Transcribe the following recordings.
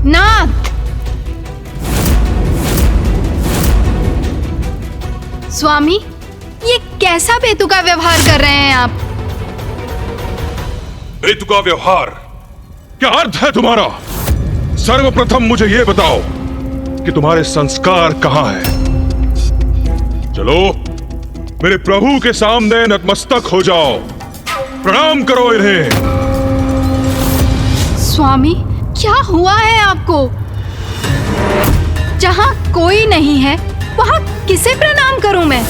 नाथ! स्वामी, ये कैसा बेतुका व्यवहार कर रहे हैं आप? बेतुका व्यवहार? क्या अर्थ है तुम्हारा? सर्वप्रथम मुझे ये बताओ कि तुम्हारे संस्कार कहां है? चलो मेरे प्रभु के सामने नतमस्तक हो जाओ, प्रणाम करो इन्हें। स्वामी, क्या हुआ है आपको? जहां कोई नहीं है वहां किसे प्रणाम करूं मैं?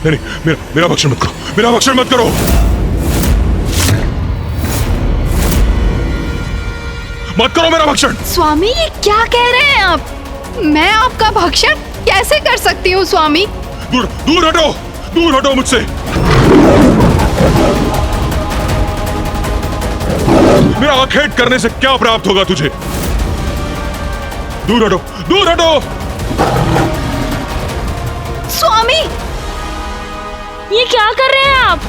नहीं, मेरा भक्षण मत करो, मेरा भक्षण मत करो। मत करो मेरा भक्षण। स्वामी, ये क्या कह रहे हैं आप? मैं आपका भक्षण कैसे कर सकती हूँ स्वामी? दूर दूर हटो, दूर हटो मुझसे। मेरा आखेट करने से क्या प्राप्त होगा तुझे? दूर हटो, दूर हटो। स्वामी, ये क्या कर रहे हैं आप?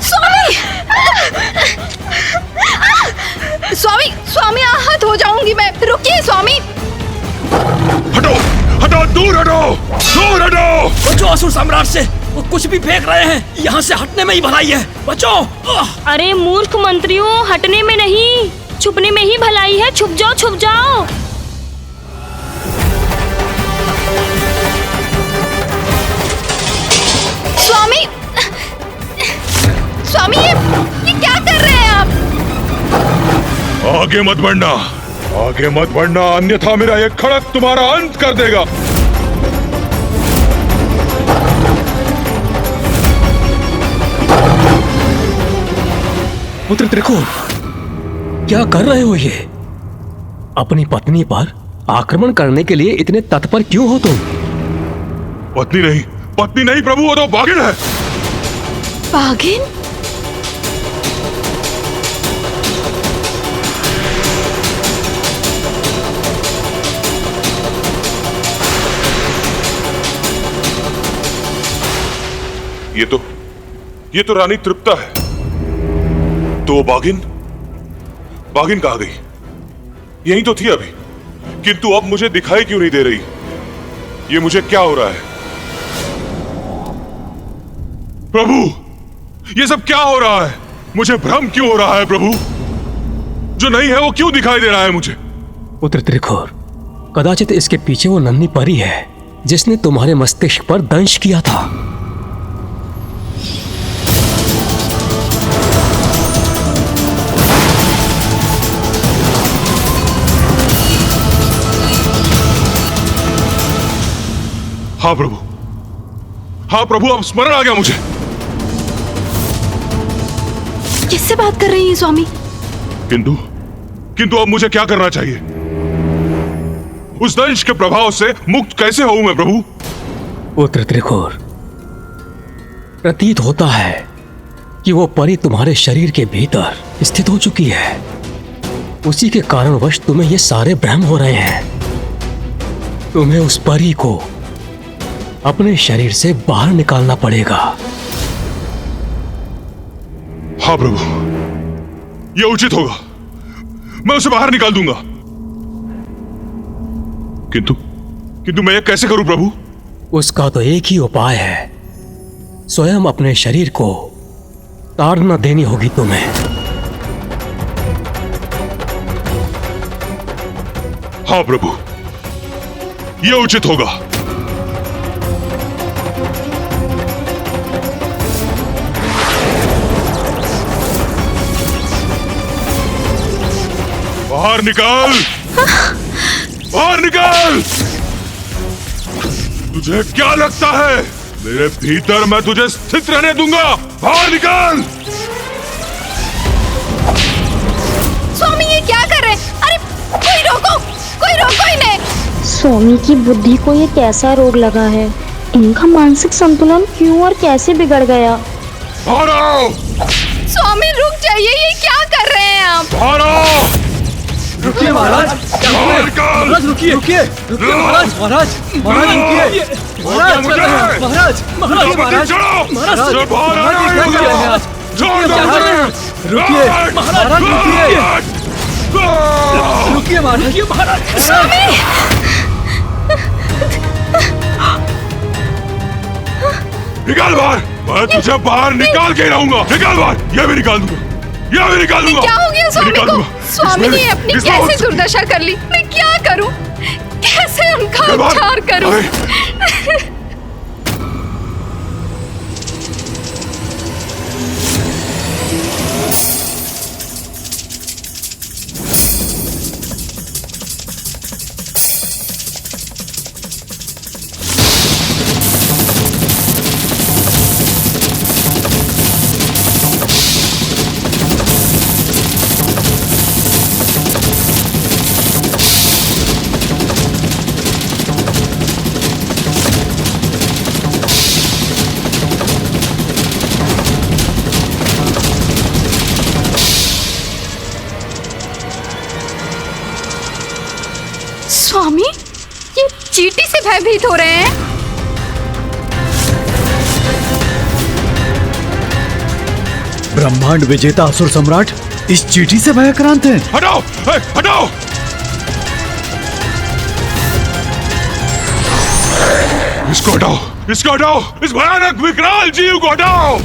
स्वामी! स्वामी, स्वामी, आहत हो जाऊंगी मैं। रुकिए स्वामी। हटो, हटो, दूर हटो, दूर हटो। बचो असुर सम्राट से, वो कुछ भी फेंक रहे हैं। यहाँ से हटने में ही भलाई है, बचो। अरे मूर्ख मंत्रियों, हटने में नहीं, छुपने में ही भलाई है। छुप जाओ, छुप जाओ। स्वामी, स्वामी, ये क्या कर रहे हैं आप? आगे मत बढ़ना, आगे मत बढ़ना, अन्यथा मेरा ये खड़क तुम्हारा अंत कर देगा। पुत्र त्रिकोण, क्या कर रहे हो ये? अपनी पत्नी पर आक्रमण करने के लिए इतने तत्पर क्यों हो तुम? पत्नी नहीं, पत्नी नहीं प्रभु, वो तो बाघिन है। बाघिन? ये तो रानी तृप्ता है। तो वो बाघिन कहां गई? यहीं तो थी अभी, किंतु अब मुझे दिखाई क्यों नहीं दे रही? ये मुझे क्या हो रहा है? प्रभु, ये सब क्या हो रहा है? मुझे भ्रम क्यों हो रहा है प्रभु? जो नहीं है वो क्यों दिखाई दे रहा है मुझे? पुत्र त्रिकोण, कदाचित इसके पीछे वो नन्ही परी है जिसने तुम्हारे मस्तिष्क पर दंश किया था। हाँ प्रभु, हाँ प्रभु, अब स्मरण आ गया मुझे। किससे बात कर रही हैं स्वामी? किंतु अब मुझे क्या करना चाहिए? उस दंश के प्रभाव से मुक्त कैसे होऊं मैं प्रभु? पुत्र त्रिकोण, प्रतीत होता है कि वो परी तुम्हारे शरीर के भीतर स्थित हो चुकी है। उसी के कारणवश तुम्हें ये सारे भ्रम हो रहे हैं। तुम्हें उस परी को अपने शरीर से बाहर निकालना पड़ेगा। हाँ प्रभु, यह उचित होगा। मैं उसे बाहर निकाल दूंगा। किंतु मैं यह कैसे करूं प्रभु? उसका तो एक ही उपाय है, स्वयं अपने शरीर को ताड़ना देनी होगी तुम्हें। हाँ प्रभु, यह उचित होगा। बाहर निकाल, बाहर निकाल। तुझे क्या लगता है मेरे भीतर मैं तुझे स्थित रहने दूंगा? बाहर निकाल। स्वामी, ये क्या कर रहे हैं? अरे कोई रोको इन्हें। स्वामी की बुद्धि को ये कैसा रोग लगा है? इनका मानसिक संतुलन क्यों और कैसे बिगड़ गया? स्वामी रुक जाइए, ये क्या कर रहे हैं आप? रुकिए महाराज, महाराज रुकिए, रुकिए, रुकिए महाराज, महाराज, महाराज रुकिए, महाराज, महाराज, महाराज, महाराज, महाराज, रुकिए, महाराज रुकिए, रुकिए महाराज, स्वामी! निकाल बाहर, मैं तुझे बाहर निकाल के रहूंगा। निकाल बाहर, ये भी निकाल दूंगा, ये भी निकाल दूंगा। क्या हो गया स्वामी को? स्वामी ने अपनी कैसे दुर्दशा कर ली? मैं क्या करूं? कैसे उनका उद्धार करूं? स्वामी, ये चींटी से भयभीत हो रहे हैं। ब्रह्मांड विजेता असुर सम्राट इस चींटी से भयाक्रांत हैं। हटाओ, हटाओ! इसको हटाओ, इसको हटाओ, इस भयानक विकराल जीव को हटाओ।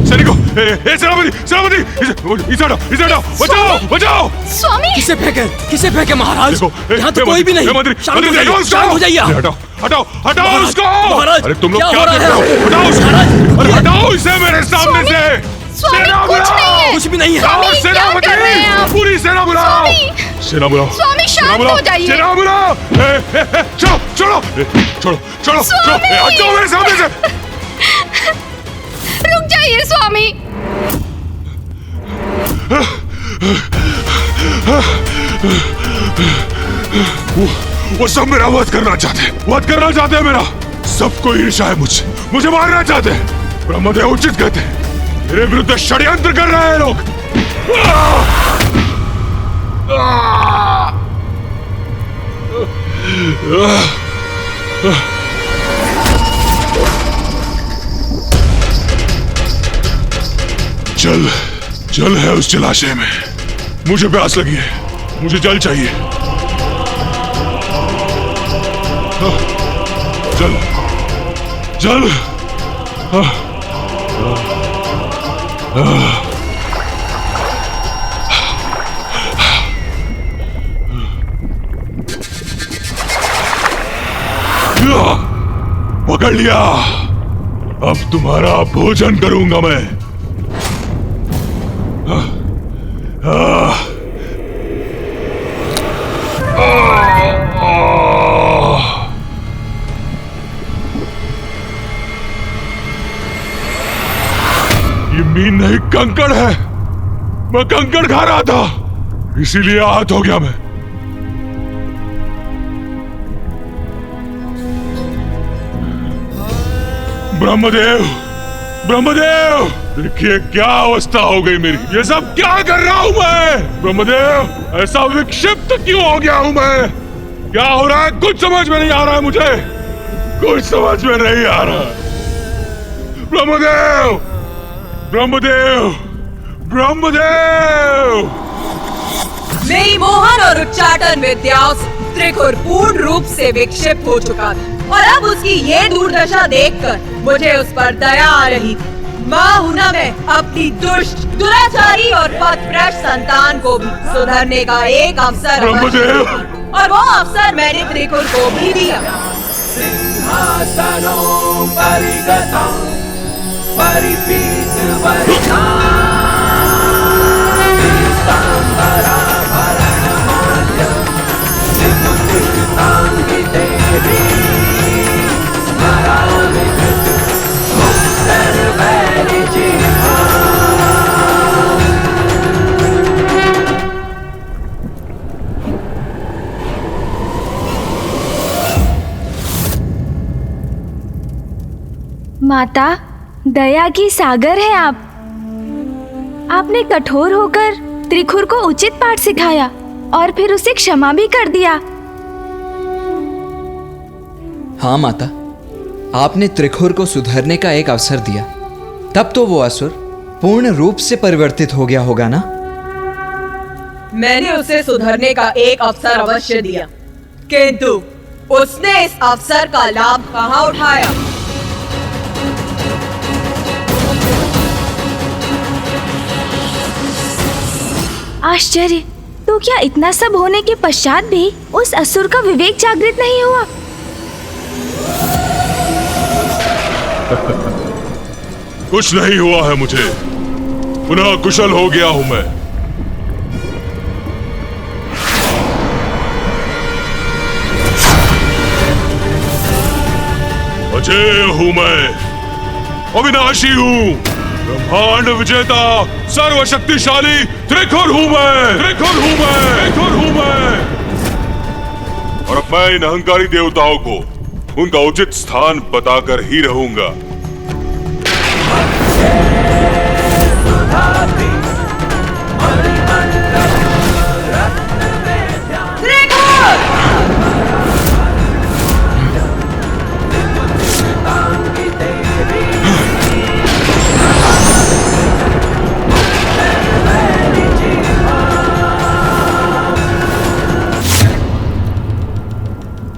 सैनिकों, सेनापति, सेनापति, इसे हटाओ, बचाओ, बचाओ! स्वामी! किसे फेंके महाराज? यहाँ तो कोई भी नहीं। शांत हो जाइए। हटाओ, हटाओ, हटाओ उसको! महाराज, अरे तुम लोग क्या हो रहा कर रहे हो? हटाओ उसको! अरे हटाओ इसे मेरे सामने से! स्वामी, कुछ नहीं है। कुछ भी नहीं है। स्वामी, क्या कर रहे हैं आप? पूरी सेना बुलाओ! सेना बुलाओ! स्वामी, शांत हो जाइए। सेना बुलाओ! चलो, चलो, छोड़ो, चलो, हटो मेरे सामने से! रुक जाइए स्वामी। वो सब मेरा वध करना चाहते हैं मेरा। सबको ईर्ष्या है मुझसे, मुझे मारना चाहते हैं। ब्रह्मदेव उचित कहते हैं, मेरे विरुद्ध षड्यंत्र कर रहे हैं लोग। जल है उस जलाशय में। मुझे प्यास लगी है, मुझे जल चाहिए। जल। पकड़ लिया। अब तुम्हारा भोजन करूंगा मैं। ये मीन नहीं, कंकड़ है। मैं कंकड़ खा रहा था, इसीलिए आहत हो गया मैं। ब्रह्मदेव, ब्रह्मदेव, देखिए क्या अवस्था हो गई मेरी। ये सब क्या कर रहा हूं मैं? ब्रह्मदेव, ऐसा विक्षिप्त क्यों हो गया हूं मैं? क्या हो रहा है? कुछ समझ में नहीं आ रहा है मुझे, कुछ समझ में नहीं आ रहा। ब्रह्मदेव, ब्रह्मदेव, ब्रह्मदेव! मेरी मोहन और उच्चाटन विद्याओं से त्रिकुर पूर्ण रूप से विक्षिप्त हो चुका था और अब उसकी ये दुर्दशा देखकर मुझे उस पर दया आ रही थी। माँ हूं ना मैं अपनी दुष्ट, दुराचारी और पथभ्रष्ट संतान को भी सुधरने का एक अवसर और वो अवसर मैंने त्रिकुर को भी दिया। सिंहासनों परिगता परिपीत वरिता पीतांबरा भरणमाल्य त्रिपुटितांगी देवी स्मरामिकृत मुक्तर्वैरिजिह्वा। माता, दया की सागर है आप। आपने कठोर होकर त्रिखुर को उचित पाठ सिखाया और फिर उसे क्षमा भी कर दिया। हाँ माता, आपने त्रिखुर को सुधरने का एक अवसर दिया, तब तो वो असुर पूर्ण रूप से परिवर्तित हो गया होगा ना? मैंने उसे सुधरने का एक अवसर अवश्य दिया, किंतु उसने इस अवसर का लाभ कहाँ उठाया? आश्चर्य, तो क्या इतना सब होने के पश्चात भी उस असुर का विवेक जागृत नहीं हुआ? कुछ नहीं हुआ है मुझे, पुनः कुशल हो गया हूं मैं। अजय हूं मैं, अविनाशी हूं, ब्रह्मांड विजेता, सर्वशक्तिशाली त्रिखुर हूं मैं, त्रिखुर हूं मैं, त्रिखुर हूं मैं। और अब मैं इन अहंकारी देवताओं को उनका उचित स्थान बताकर ही रहूंगा।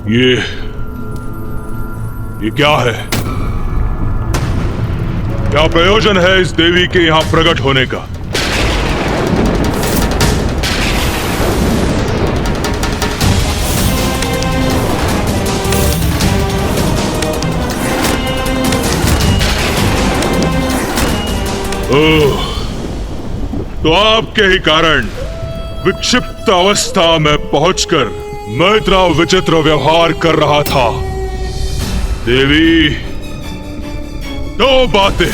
ये क्या है? क्या प्रयोजन है इस देवी के यहां प्रकट होने का? ओह, तो आपके ही कारण विक्षिप्त अवस्था में पहुंचकर मैं इतना विचित्र व्यवहार कर रहा था। देवी, दो बातें।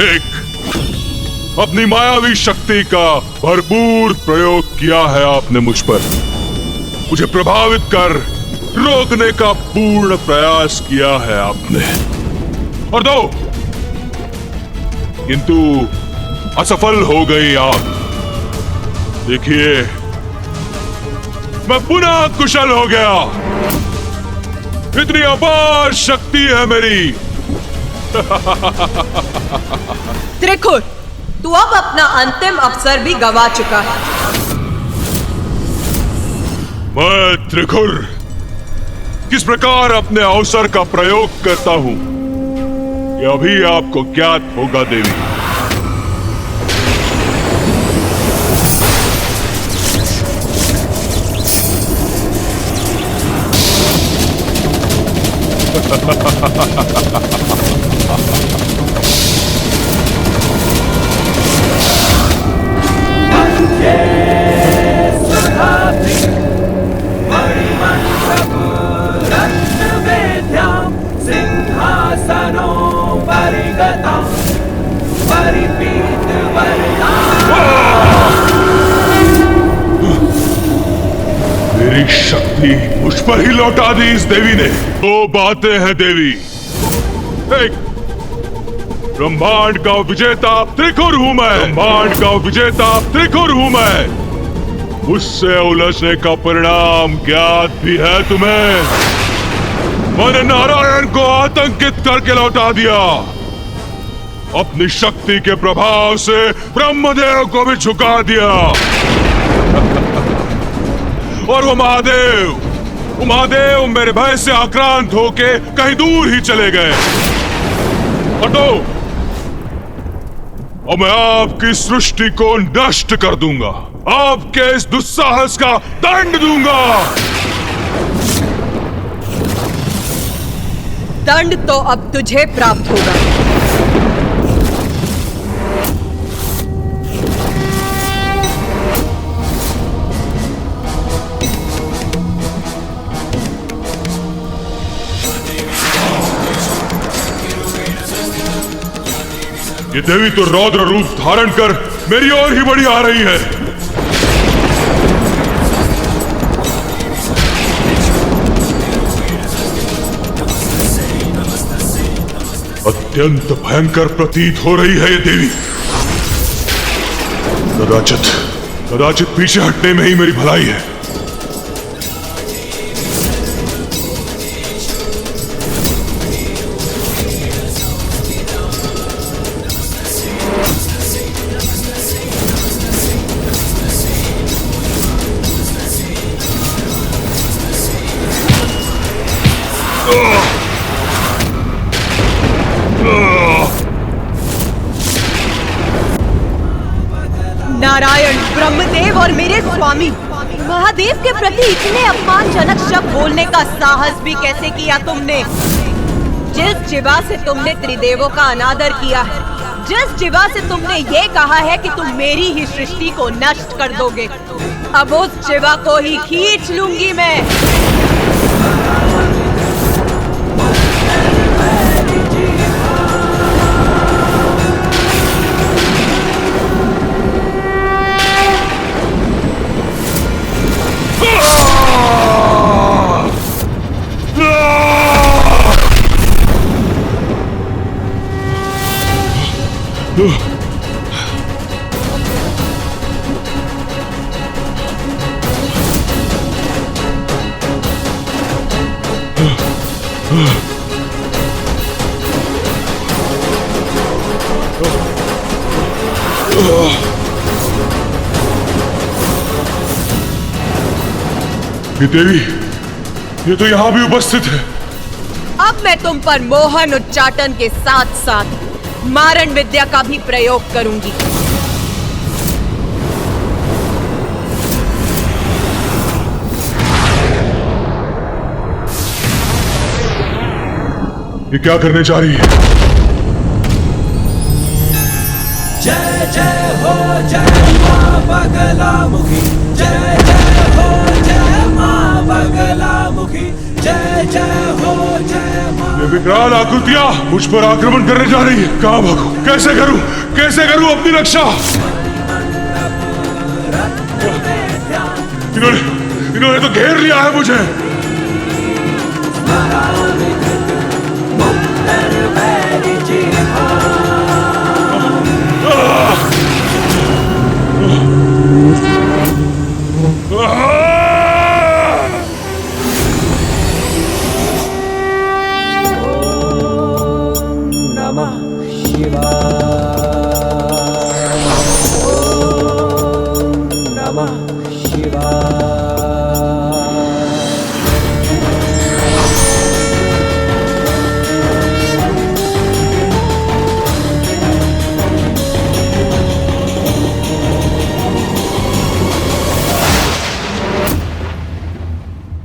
एक, अपनी मायावी शक्ति का भरपूर प्रयोग किया है आपने मुझ पर, मुझे प्रभावित कर रोकने का पूर्ण प्रयास किया है आपने। और दो, किंतु असफल हो गई आप। देखिए, मैं पुनः कुशल हो गया। इतनी अपार शक्ति है मेरी। त्रिखुर, तू अब अपना अंतिम अवसर भी गवा चुका है। मैं त्रिखुर किस प्रकार अपने अवसर का प्रयोग करता हूं, यह अभी आपको ज्ञात होगा देवी। मेरी शक्ति मुझ पर ही लौटा दी इस देवी ने। दो बातें हैं देवी। एक, ब्रह्मांड का विजेता त्रिखुर हूं मैं, ब्रह्मांड का विजेता त्रिखुर हूं मैं। मुझसे उलझने का परिणाम ज्ञात भी है तुम्हें। मैंने नारायण को आतंकित करके लौटा दिया। अपनी शक्ति के प्रभाव से ब्रह्मदेव को भी झुका दिया। और वो महादेव मेरे भय से आक्रांत होके कहीं दूर ही चले गए। हटो, और मैं आपकी सृष्टि को नष्ट कर दूंगा, आपके इस दुस्साहस का दंड दूंगा। दंड तो अब तुझे प्राप्त होगा। ये देवी तो रौद्र रूप धारण कर मेरी ओर ही बढ़ी आ रही है। अत्यंत भयंकर प्रतीत हो रही है ये देवी। कदाचित पीछे हटने में ही मेरी भलाई है। नारायण, ब्रह्मदेव और मेरे स्वामी महादेव के प्रति इतने अपमानजनक शब्द बोलने का साहस भी कैसे किया तुमने? जिस जिवा से तुमने त्रिदेवों का अनादर किया है, जिस जिवा से तुमने ये कहा है कि तुम मेरी ही सृष्टि को नष्ट कर दोगे, अब उस जिवा को ही खींच लूंगी मैं। ये देवी, ये तो यहाँ भी उपस्थित है। अब मैं तुम पर मोहन उच्चाटन के साथ साथ मारण विद्या का भी प्रयोग करूंगी। ये क्या करने जा रही है? जय जय हो जय मां बगलामुखी, जय जय हो जय मां बगलामुखी, जय जय हो जय मां। ये विकराल आकृतियां मुझ पर आक्रमण करने जा रही है। कहाँ भागूं? कैसे करूं अपनी रक्षा? इन्होंने तो घेर लिया है मुझे। नमः शिवाय, नमः शिवाय।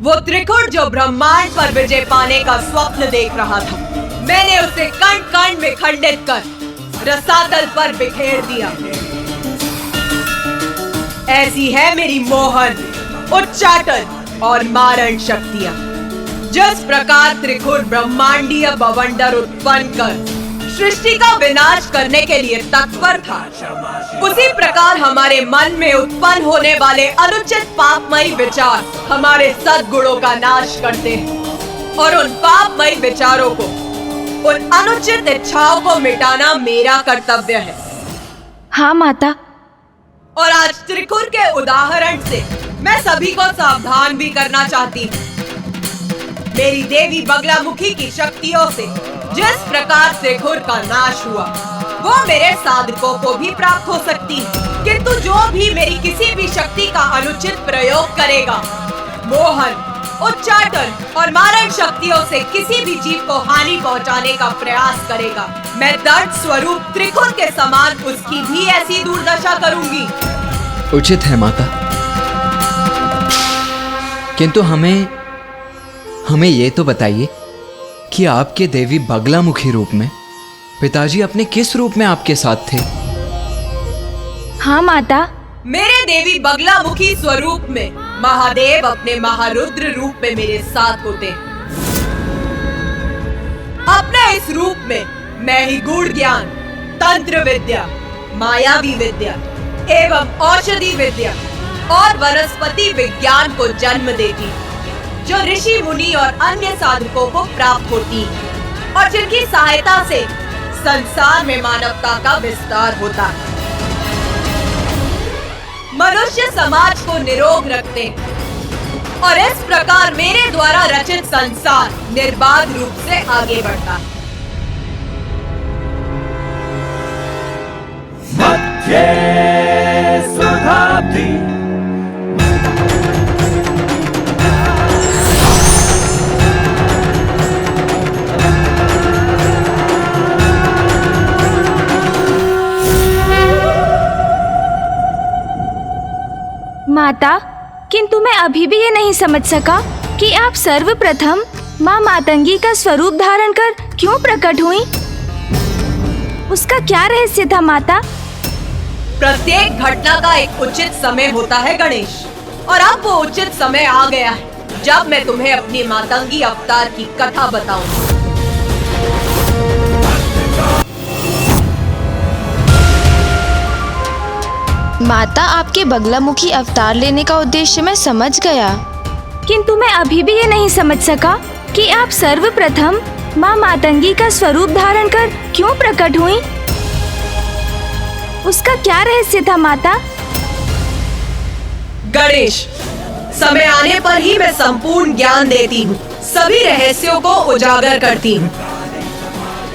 वो त्रिकुट जो ब्रह्मांड पर विजय पाने का स्वप्न देख रहा था, मैंने उसे कण कण में खंडित कर रसातल पर बिखेर दिया। ऐसी है मेरी मोहन, उच्चाटन और मारण शक्तियां। जिस प्रकार त्रिकुट ब्रह्मांडीय बवंडर उत्पन्न कर सृष्टि का विनाश करने के लिए तत्पर था, उसी प्रकार हमारे मन में उत्पन्न होने वाले अनुचित पापमयी विचार हमारे सद्गुणों का नाश करते हैं और उन पापमयी विचारों को, उन अनुचित इच्छाओं को मिटाना मेरा कर्तव्य है। हाँ माता। और आज त्रिकुर के उदाहरण से मैं सभी को सावधान भी करना चाहती हूँ। मेरी देवी बगलामुखी की शक्तियों से जिस प्रकार त्रिकुर का नाश हुआ, वो मेरे साधकों को भी प्राप्त हो सकती है। किंतु जो भी मेरी किसी भी शक्ति का अनुचित प्रयोग करेगा, मोहन, उच्चाटन और मारण शक्तियों से किसी भी जीव को हानि पहुंचाने का प्रयास करेगा, मैं दर्द स्वरूप त्रिकुर के समान उसकी भी ऐसी दुर्दशा करूंगी। उचित है माता, किंतु हमें ये तो बताइए कि आपके देवी बगलामुखी रूप में पिताजी अपने किस रूप में आपके साथ थे? हाँ माता। मेरे देवी बगलामुखी स्वरूप में महादेव अपने महारुद्र रूप में मेरे साथ होते हैं। अपने इस रूप में मैं ही गूढ़ ज्ञान, तंत्र विद्या, मायावी विद्या एवं औषधि विद्या और वनस्पति विज्ञान को जन्म देती, जो ऋषि मुनि और अन्य साधकों को प्राप्त होती है। और जिनकी सहायता से संसार में मानवता का विस्तार होता है। मनुष्य समाज को निरोग रखते हैं और इस प्रकार मेरे द्वारा रचित संसार निर्बाध रूप से आगे बढ़ता है। मध्ये सुधाब्धि माता, किंतु मैं अभी भी ये नहीं समझ सका कि आप सर्वप्रथम माँ मातंगी का स्वरूप धारण कर क्यों प्रकट हुई। उसका क्या रहस्य था माता? प्रत्येक घटना का एक उचित समय होता है गणेश, और अब वो उचित समय आ गया है जब मैं तुम्हें अपनी मातंगी अवतार की कथा बताऊं। माता, आपके बगलामुखी अवतार लेने का उद्देश्य मैं समझ गया, किंतु मैं अभी भी ये नहीं समझ सका कि आप सर्वप्रथम माँ मातंगी का स्वरूप धारण कर क्यों प्रकट हुई। उसका क्या रहस्य था माता? गणेश, समय आने पर ही मैं संपूर्ण ज्ञान देती हूँ, सभी रहस्यों को उजागर करती हूँ,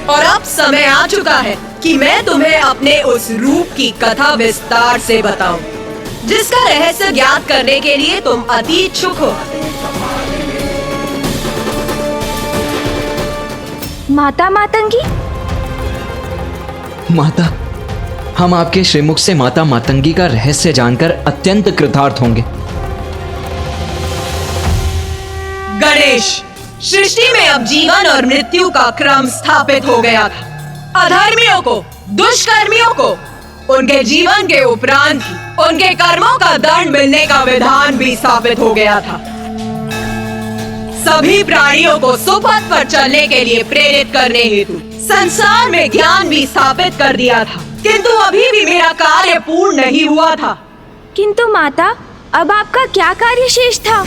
और अब समय आ चुका है कि मैं तुम्हें अपने उस रूप की कथा विस्तार से बताऊं, जिसका रहस्य ज्ञात करने के लिए तुम अति इच्छुक हो। माता मातंगी? माता, हम आपके श्रीमुख से माता मातंगी का रहस्य जानकर अत्यंत कृतार्थ होंगे। गणेश, सृष्टि में अब जीवन और मृत्यु का क्रम स्थापित हो गया था। अधर्मियों को, दुष्कर्मियों को उनके जीवन के उपरांत उनके कर्मों का दंड मिलने का विधान भी स्थापित हो गया था। सभी प्राणियों को सुपथ पर चलने के लिए प्रेरित करने हेतु संसार में ज्ञान भी स्थापित कर दिया था, किंतु अभी भी मेरा कार्य पूर्ण नहीं हुआ था। किंतु माता, अब आपका क्या कार्य शेष था?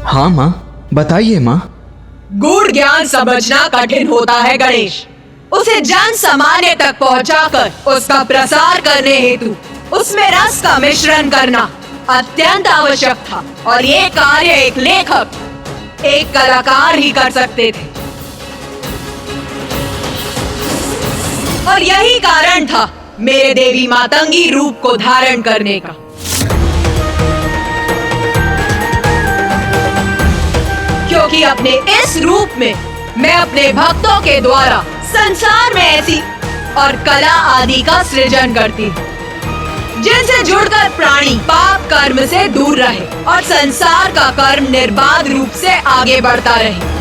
हाँ माँ, बताइए माँ। गूढ़ ज्ञान समझना कठिन होता है गणेश। उसे जन सामान्य तक पहुंचाकर उसका प्रसार करने हेतु उसमें रस का मिश्रण करना अत्यंत आवश्यक था, और ये कार्य एक लेखक, एक कलाकार ही कर सकते थे। और यही कारण था मेरे देवी मातंगी रूप को धारण करने का। क्योंकि अपने इस रूप में मैं अपने भक्तों के द्वारा संसार में ऐसी और कला आदि का सृजन करती हूँ, जिनसे जुड़कर प्राणी पाप कर्म से दूर रहे और संसार का कर्म निर्बाध रूप से आगे बढ़ता रहे।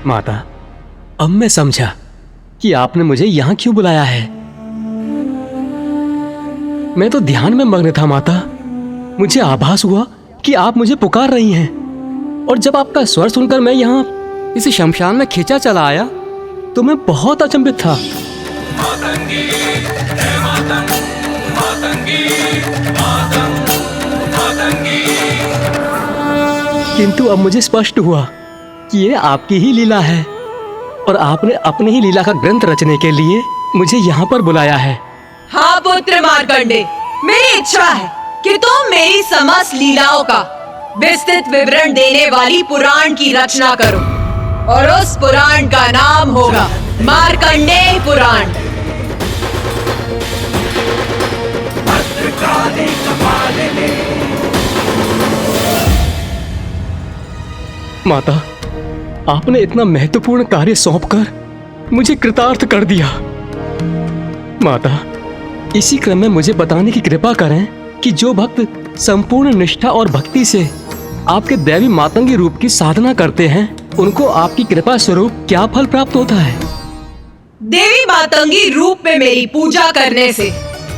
माता, अब मैं समझा कि आपने मुझे यहाँ क्यों बुलाया है। मैं तो ध्यान में मग्न था माता। मुझे आभास हुआ कि आप मुझे पुकार रही हैं, और जब आपका स्वर सुनकर मैं यहाँ इस शमशान में खींचा चला आया तो मैं बहुत अचंभित था। किंतु अब मुझे स्पष्ट हुआ कि ये आपकी ही लीला है, और आपने अपनी ही लीला का ग्रंथ रचने के लिए मुझे यहाँ पर बुलाया है। हाँ पुत्र मार्कंडे, मेरी इच्छा है कि तुम मेरी समस्त लीलाओं का विस्तृत विवरण देने वाली पुराण की रचना करो, और उस पुराण का नाम होगा मार्कंडेय पुराण। माता, आपने इतना महत्वपूर्ण कार्य सौंपकर मुझे कृतार्थ कर दिया। माता, इसी क्रम में मुझे बताने की कृपा करें कि जो भक्त संपूर्ण निष्ठा और भक्ति से आपके दैवी मातंगी रूप की साधना करते हैं, उनको आपकी कृपा स्वरूप क्या फल प्राप्त होता है? देवी मातंगी रूप में मेरी पूजा करने से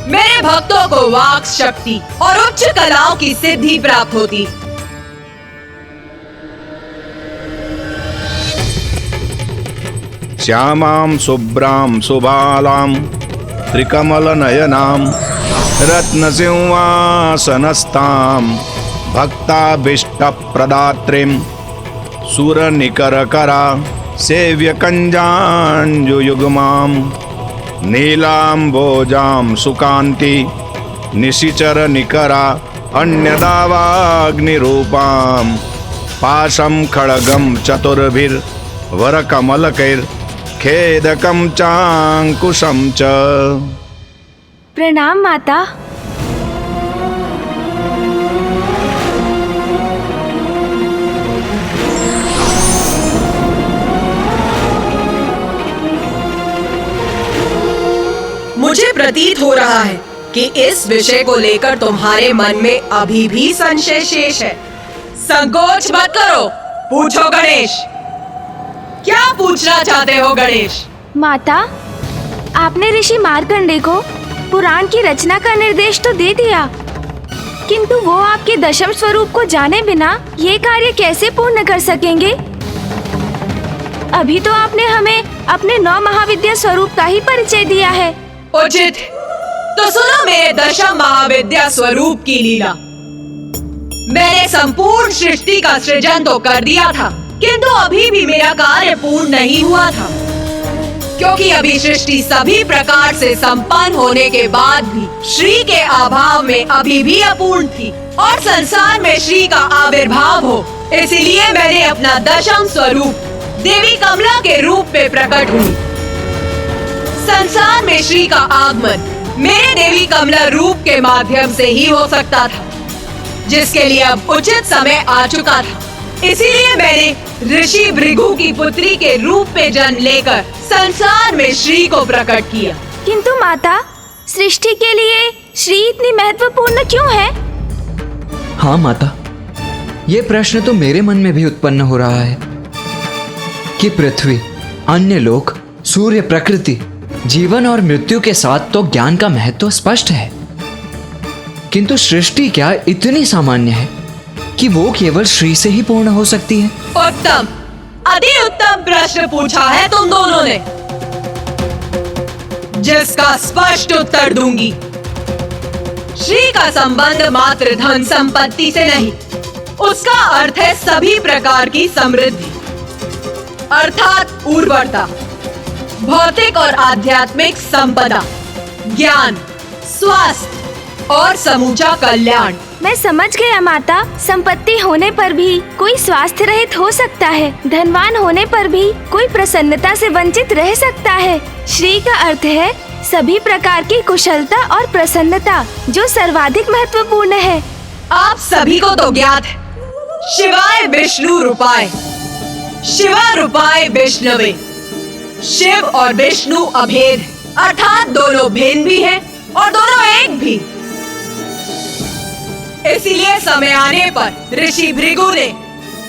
मेरे भक्तों को वाक शक्ति और उच्च कलाओं की सिद्धि प्राप्त होती। श्यामां शुभ्रां सुबालां त्रिकमलनयनां रत्नसिंहासनस्थां भक्ताभीष्टप्रदात्रीं सुरनिकरकरा सेव्यकञ्जाञ्जुयुग्मां नीलाम्बोजां सुकान्ति निशिचरनिकरा अन्यदावाग्निरूपां पाशं खड्गं चतुर्भिर्वरकमलकैर्खेदकं चाङ्कुशं च। प्रणाम माता। मुझे प्रतीत हो रहा है कि इस विषय को लेकर तुम्हारे मन में अभी भी संशय शेष है। संकोच मत करो, पूछो गणेश। क्या पूछना चाहते हो गणेश? माता, आपने ऋषि मार्कंडेय को पुराण की रचना का निर्देश तो दे दिया, किंतु वो आपके दशम स्वरूप को जाने बिना ये कार्य कैसे पूर्ण कर सकेंगे? अभी तो आपने हमें अपने 9 महाविद्या स्वरूप का ही परिचय दिया है। उचित, तो सुनो मेरे दशम महाविद्या स्वरूप की लीला। मैंने संपूर्ण सृष्टि का सृजन तो कर दिया था, किंतु अभी भी मेरा कार्य पूर्ण नहीं हुआ था, क्योंकि अभी सृष्टि सभी प्रकार से संपन्न होने के बाद भी श्री के अभाव में अभी भी अपूर्ण थी और संसार में श्री का आविर्भाव हो, इसलिए मैंने अपना दशम स्वरूप देवी कमला के रूप में प्रकट हुई। संसार में श्री का आगमन मेरे देवी कमला रूप के माध्यम से ही हो सकता था, जिसके लिए अब उचित समय आ चुका था। इसीलिए मैंने ऋषि भृगु की पुत्री के रूप में जन्म लेकर संसार में श्री को प्रकट किया। किंतु माता, सृष्टि के लिए श्री इतनी महत्वपूर्ण क्यों है? हाँ माता, ये प्रश्न तो मेरे मन में भी उत्पन्न हो रहा है कि पृथ्वी, अन्य लोक, सूर्य, प्रकृति, जीवन और मृत्यु के साथ तो ज्ञान का महत्व स्पष्ट है, किंतु सृष्टि क्या इतनी सामान्य है कि वो केवल श्री से ही पूर्ण हो सकती है? उत्तम, अति उत्तम प्रश्न पूछा है तुम दोनों ने, जिसका स्पष्ट उत्तर दूंगी। श्री का संबंध मात्र धन संपत्ति से नहीं, उसका अर्थ है सभी प्रकार की समृद्धि, अर्थात उर्वरता, भौतिक और आध्यात्मिक संपदा, ज्ञान, स्वास्थ्य और समूचा कल्याण। मैं समझ गया माता। संपत्ति होने पर भी कोई स्वास्थ्य रहित हो सकता है, धनवान होने पर भी कोई प्रसन्नता से वंचित रह सकता है। श्री का अर्थ है सभी प्रकार की कुशलता और प्रसन्नता, जो सर्वाधिक महत्वपूर्ण है। आप सभी को तो ज्ञात है, शिवाय विष्णु रूपाय, शिवा रूपाय विष्णवे। शिव और विष्णु अभेद, अर्थात दोनों भिन्न भी हैं और दोनों एक भी। इसीलिए समय आने पर ऋषि भृगु ने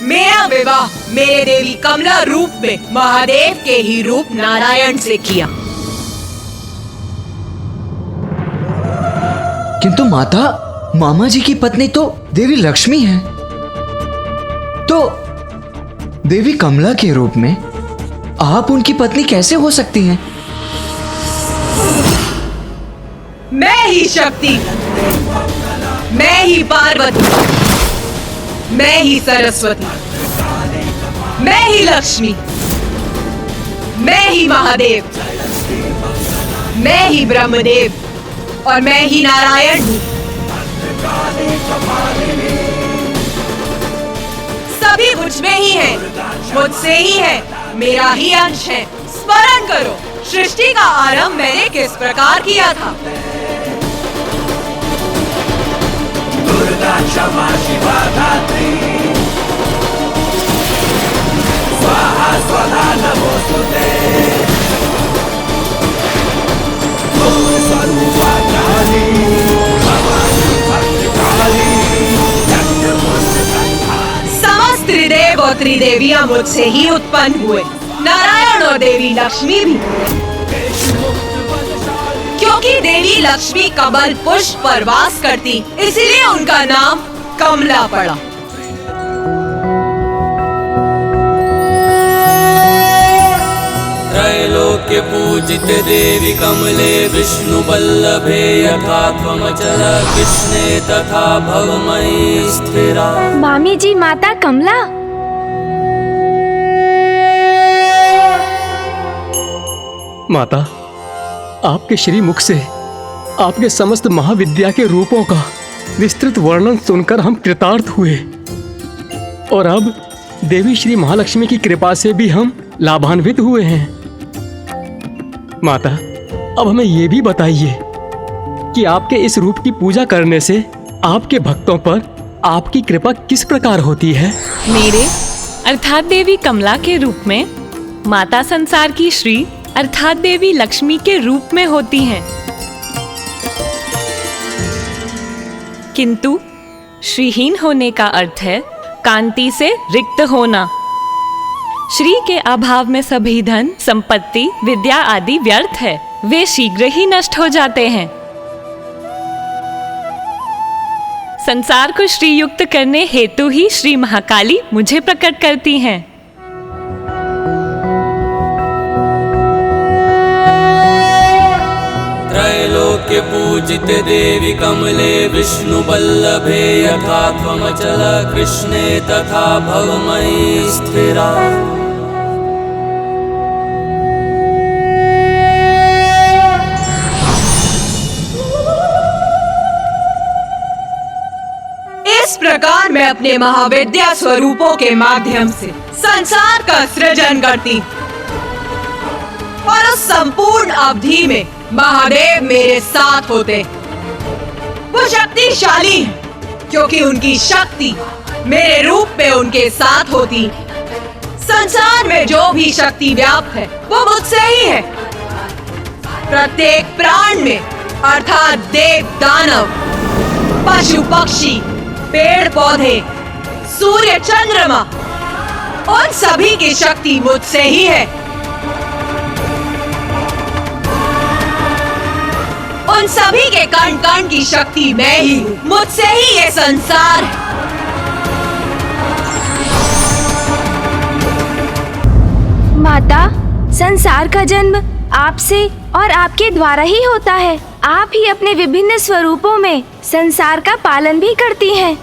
मेरा विवाह मेरे देवी कमला रूप में महादेव के ही रूप नारायण से किया। किंतु माता, मामा जी की पत्नी तो देवी लक्ष्मी है, तो देवी कमला के रूप में आप उनकी पत्नी कैसे हो सकती हैं? मैं ही शक्ति, मैं ही पार्वती, मैं ही सरस्वती, मैं ही लक्ष्मी, मैं ही महादेव, मैं ही ब्रह्मदेव और मैं ही नारायण हूँ। सभी मुझ में ही है, मुझसे ही है, मेरा ही अंश है। स्मरण करो, सृष्टि का आरंभ मैंने किस प्रकार किया था। दुर्गा क्षमा शिवा धात्री, स्वाहा स्वधा नमोस्तुते। स्वरूपा काली, भवानी भद्रकाली, समस्त त्रिदेव और त्रिदेवियां मुझसे ही उत्पन्न हुए, नारायण और देवी लक्ष्मी भी, क्योंकि देवी लक्ष्मी कमल पुष्प पर वास करती, इसीलिए उनका नाम कमला पड़ा। त्रैलोक्य त्रैलोक्य पूजित देवी कमले विष्णु वल्लभे यथा त्वमचल कृष्णे तथा भवमयी स्थिरा। मामी जी, माता कमला। माता, आपके श्रीमुख से आपके समस्त महाविद्या के रूपों का विस्तृत वर्णन सुनकर हम कृतार्थ हुए, और अब देवी श्री महालक्ष्मी की कृपा से भी हम लाभान्वित हुए हैं। माता, अब हमें ये भी बताइए कि आपके इस रूप की पूजा करने से आपके भक्तों पर आपकी कृपा किस प्रकार होती है? मेरे अर्थात देवी कमला के रूप में माता संसार की श्री अर्थात देवी लक्ष्मी के रूप में होती हैं, किंतु श्रीहीन होने का अर्थ है कांति से रिक्त होना। श्री के अभाव में सभी धन, संपत्ति, विद्या आदि व्यर्थ है, वे शीघ्र ही नष्ट हो जाते हैं। संसार को श्री युक्त करने हेतु ही श्री महाकाली मुझे प्रकट करती हैं। त्रैलोक्य पूजित देवी कमले विष्णु वल्लभे यथा त्वमचल कृष्णे तथा भवमयी स्थिरा। इस प्रकार मैं अपने महाविद्या स्वरूपों के माध्यम से संसार का सृजन करती, और उस संपूर्ण अवधि में महादेव मेरे साथ होते। वो शक्तिशाली है क्योंकि उनकी शक्ति मेरे रूप में उनके साथ होती। संसार में जो भी शक्ति व्याप्त है वो मुझसे ही है। प्रत्येक प्राण में अर्थात देव, दानव, पशु, पक्षी, पेड़ पौधे, सूर्य, चंद्रमा, उन सभी की शक्ति मुझसे ही है। उन सभी के कण कण की शक्ति मैं ही हूँ। मुझसे ही ये संसार है। माता, संसार का जन्म आपसे और आपके द्वारा ही होता है। आप ही अपने विभिन्न स्वरूपों में संसार का पालन भी करती हैं।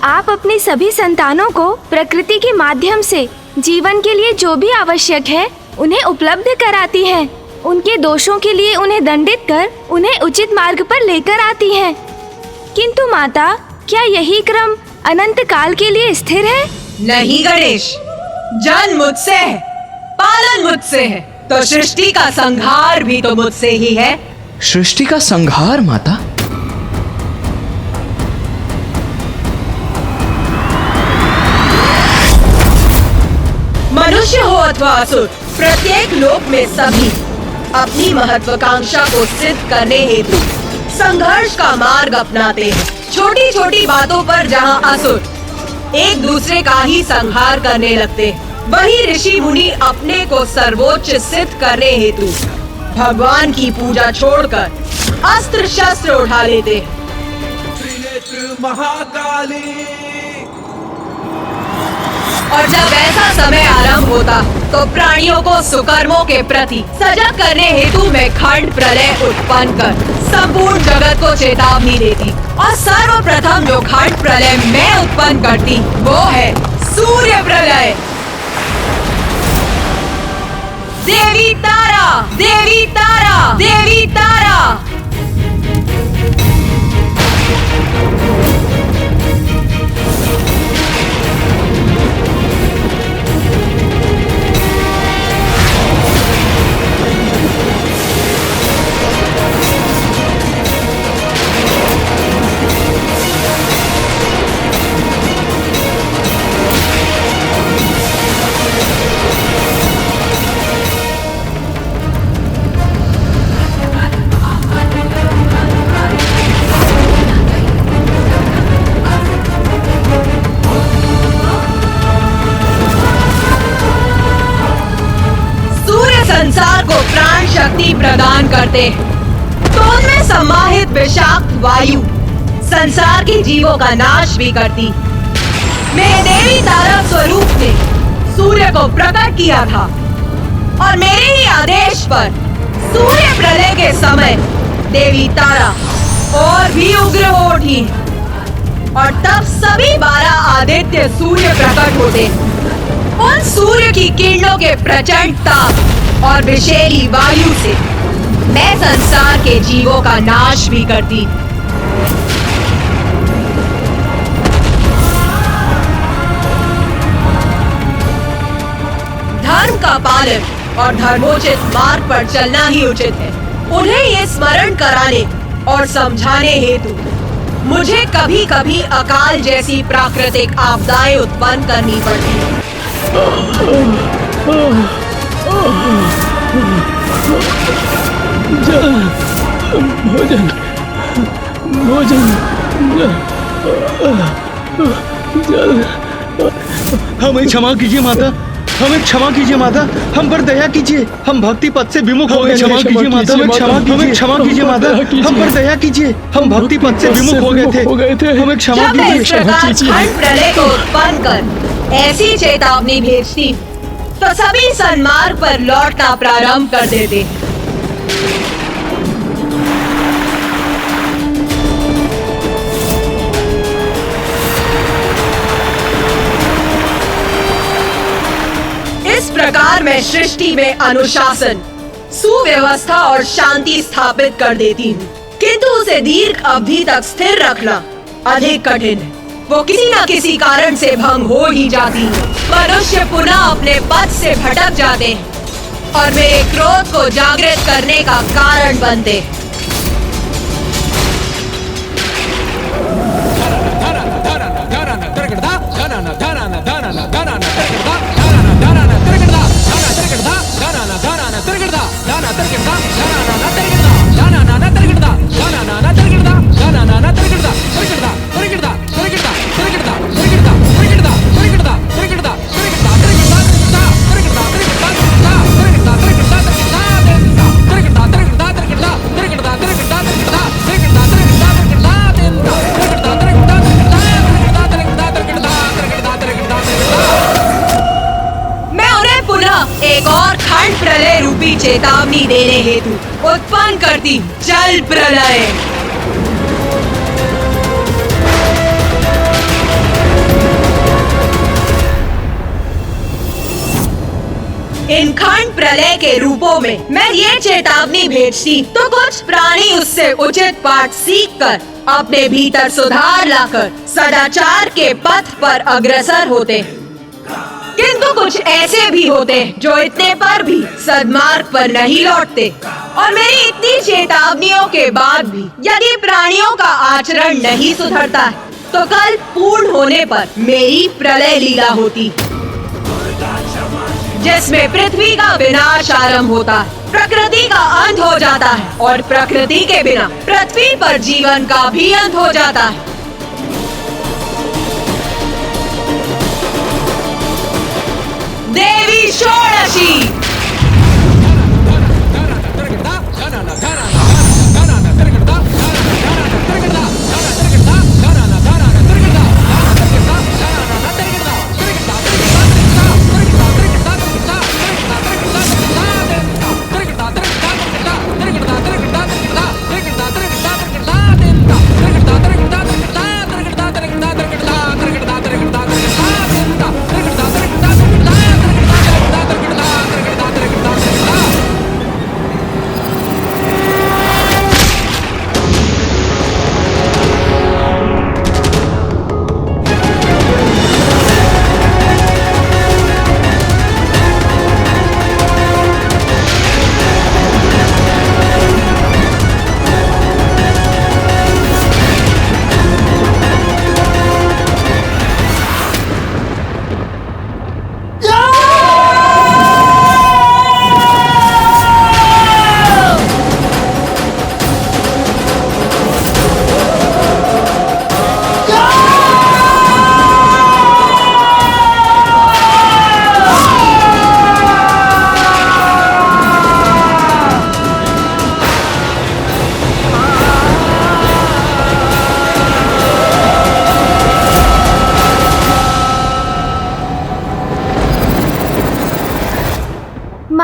आप अपनी सभी संतानों को प्रकृति के माध्यम से जीवन के लिए जो भी आवश्यक है उन्हें उपलब्ध कराती हैं। उनके दोषों के लिए उन्हें दंडित कर उन्हें उचित मार्ग पर लेकर आती हैं। किंतु माता, क्या यही क्रम अनंत काल के लिए स्थिर है? नहीं गणेश, जन्म मुझसे है, पालन मुझसे है, तो सृष्टि का संहार भी तो मुझसे ही है। सृष्टि का संहार माता? मनुष्य हो अथवा असुर, प्रत्येक लोक में सभी अपनी महत्वाकांक्षा को सिद्ध करने हेतु संघर्ष का मार्ग अपनाते हैं। छोटी छोटी बातों पर जहाँ असुर एक दूसरे का ही संहार करने लगते हैं, वही ऋषि मुनि अपने को सर्वोच्च सिद्ध करने हेतु भगवान की पूजा छोड़कर अस्त्र शस्त्र उठा लेते हैं। त्रिनेत्र महाकाली। और जब ऐसा समय आरंभ होता तो प्राणियों को सुकर्मों के प्रति सजग करने हेतु मैं खंड प्रलय उत्पन्न कर संपूर्ण जगत को चेतावनी देती। और सर्वप्रथम जो खंड प्रलय मैं उत्पन्न करती वो है सूर्य प्रलय। देवी तारा, देवी तारा, देवी तारा। संसार को प्राण शक्ति प्रदान करते हैं, तो उनमें समाहित विषाक्त वायु संसार के जीवों का नाश भी करती। मेरे देवी तारा स्वरूप ने सूर्य को प्रकट किया था और मेरे ही आदेश पर सूर्य प्रलय के समय देवी तारा और भी उग्र हो उठी और तब सभी 12 आदित्य सूर्य प्रकट होते। उन सूर्य की किरणों के प्रचंड ताप और विषैली वायु से मैं संसार के जीवों का नाश भी करती। धर्म का पालन और धर्मोचित मार्ग पर चलना ही उचित है। उन्हें ये स्मरण कराने और समझाने हेतु मुझे कभी कभी अकाल जैसी प्राकृतिक आपदाएं उत्पन्न करनी पड़ती हैं। भोजन भोजन जल। हमें क्षमा कीजिए माता, हमें क्षमा कीजिए माता, हम पर दया कीजिए, हम भक्ति पथ से विमुख हो गए। क्षमा कीजिए माता, हमें क्षमा कीजिए माता, हम पर दया कीजिए, हम भक्ति पथ से विमुख हो गए थे, हमें क्षमा कीजिए। इस प्रकार खंड प्रलय को उत्पन्न कर ऐसी चेतावनी भेजती तो सभी सन्मार्ग पर लौटना प्रारंभ कर देते। इस प्रकार मैं सृष्टि में अनुशासन, सुव्यवस्था और शांति स्थापित कर देती हूँ, किंतु उसे दीर्घ अवधि तक स्थिर रखना अधिक कठिन है। वो किसी न किसी कारण से भंग हो ही जाती है। मनुष्य पुनः अपने पथ से भटक जाते हैं और मेरे क्रोध को जागृत करने का कारण बनते हैं। एक और खंड प्रलय रूपी चेतावनी देने हेतु उत्पन्न करती जल प्रलय। इन खंड प्रलय के रूपों में मैं ये चेतावनी भेजती तो कुछ प्राणी उससे उचित पाठ सीखकर अपने भीतर सुधार लाकर सदाचार के पथ पर अग्रसर होते, किंतु कुछ ऐसे भी होते जो इतने पर भी सद्मार्ग पर नहीं लौटते। और मेरी इतनी चेतावनियों के बाद भी यदि प्राणियों का आचरण नहीं सुधरता है तो कल पूर्ण होने पर मेरी प्रलय लीला होती, जिसमें पृथ्वी का विनाश आरंभ होता है, प्रकृति का अंत हो जाता है और प्रकृति के बिना पृथ्वी पर जीवन का भी अंत हो जाता है। देवी षोडशी।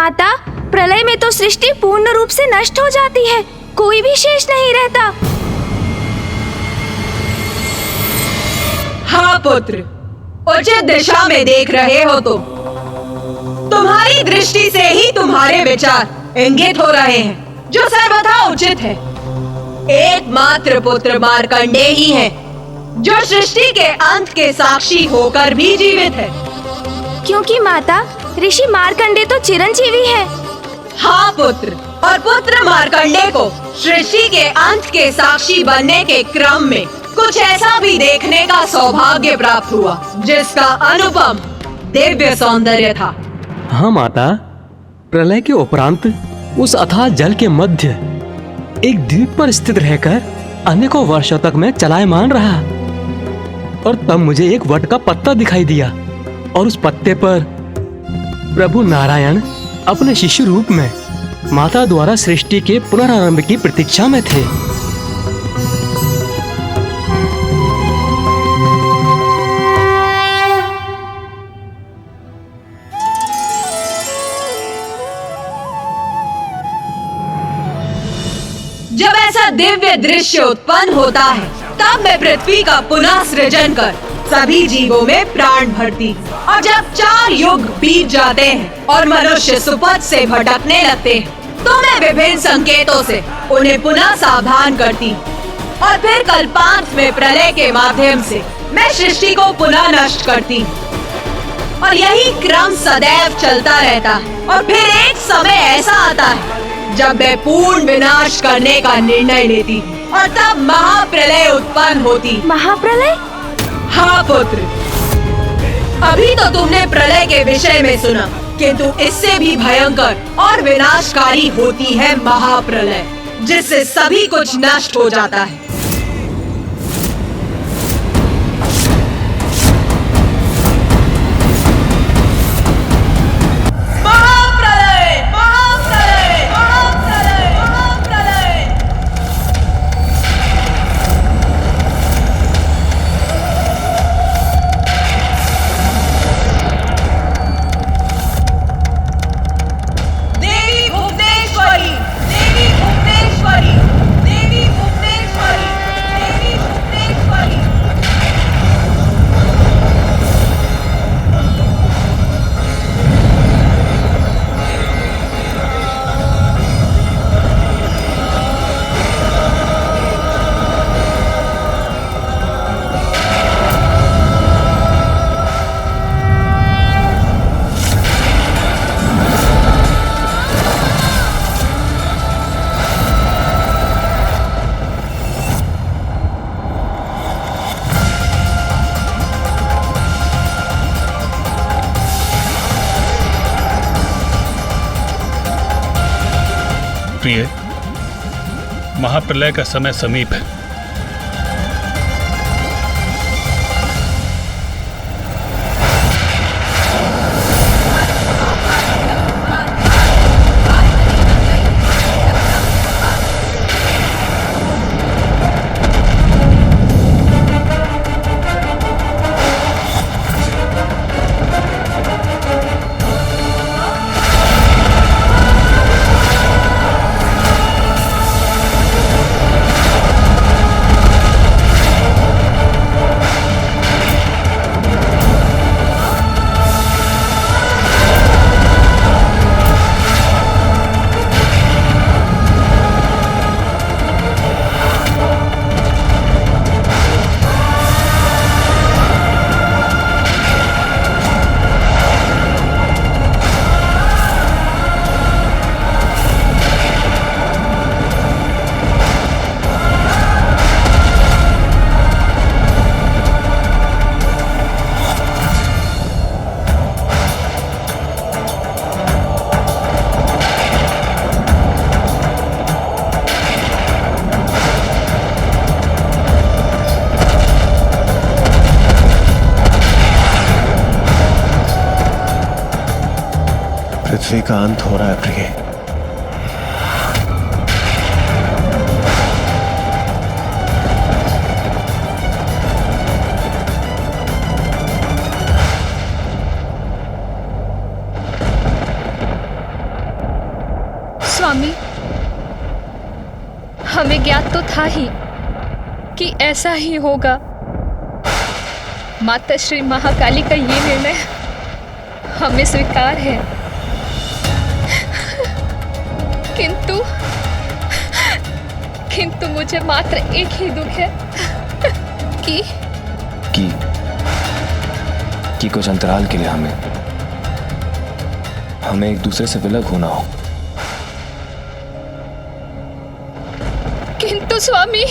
माता, प्रलय में तो सृष्टि पूर्ण रूप से नष्ट हो जाती है, कोई भी शेष नहीं रहता। हाँ पुत्र, उचित दिशा में देख रहे हो तुम। तुम्हारी दृष्टि से ही तुम्हारे विचार इंगित हो रहे हैं, जो सर्वथा उचित है। एकमात्र पुत्र मार्कंडे ही है, जो सृष्टि के अंत के साक्षी होकर भी जीवित है। क्योंकि माता, ऋषि मार्कंडे तो चिरंजीवी है। हाँ पुत्र, और पुत्र मार्कंडे को सृष्टि के अंत के साक्षी बनने के क्रम में कुछ ऐसा भी देखने का सौभाग्य प्राप्त हुआ, जिसका अनुपम दिव्य सौंदर्य था। हाँ माता, प्रलय के उपरांत उस अथाह जल के मध्य एक द्वीप पर स्थित रहकर अनेकों वर्षों तक मैं चलायमान रहा, और तब मुझे एक वट का पत्ता दिखाई दिया, और उस पत्ते पर प्रभु नारायण अपने शिशु रूप में माता द्वारा सृष्टि के पुनरारंभ की प्रतीक्षा में थे। जब ऐसा दिव्य दृश्य उत्पन्न होता है, तब मैं पृथ्वी का पुनः सृजन कर सभी जीवों में प्राण भरती। और जब 4 युग बीत जाते हैं और मनुष्य सुपथ से भटकने लगते हैं, तो मैं विभिन्न संकेतों से उन्हें पुनः सावधान करती, और फिर कल्पांत में प्रलय के माध्यम से मैं सृष्टि को पुनः नष्ट करती। और यही क्रम सदैव चलता रहता है। और फिर एक समय ऐसा आता है जब मैं पूर्ण विनाश करने का निर्णय लेती, और तब महाप्रलय उत्पन्न होती। महाप्रलय? हाँ पुत्र, अभी तो तुमने प्रलय के विषय में सुना, किंतु इससे भी भयंकर और विनाशकारी होती है महाप्रलय, जिससे सभी कुछ नष्ट हो जाता है। प्रिय, महाप्रलय का समय समीप है। पृथ्वी का अंत हो रहा है प्रिय। स्वामी, हमें ज्ञात तो था ही कि ऐसा ही होगा। माता श्री महाकाली का ये निर्णय हमें स्वीकार है, किंतु मुझे मात्र एक ही दुख है कि कुछ अंतराल के लिए हमें एक दूसरे से विलग होना हो। किंतु स्वामी,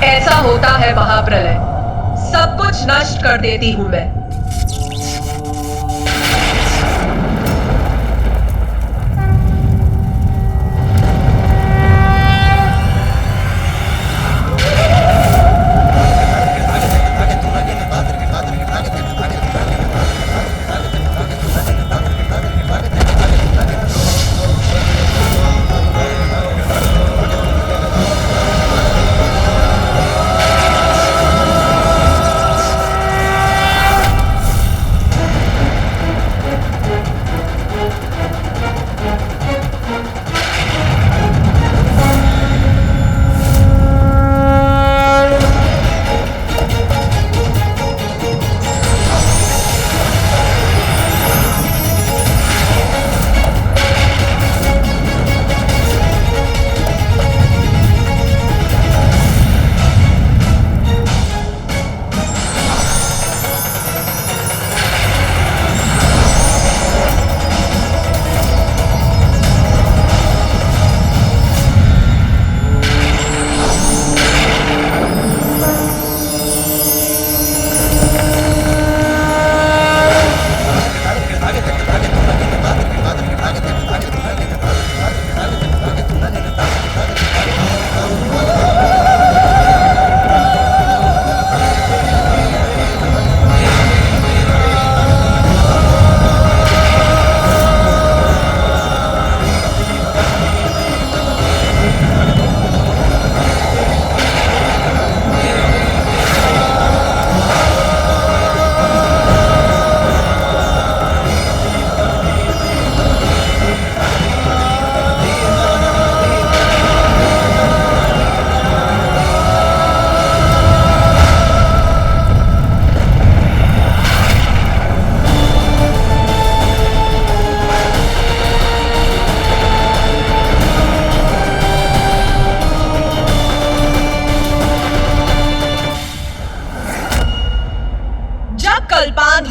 ऐसा होता है महाप्रलय, सब कुछ नष्ट कर देती हूं मैं।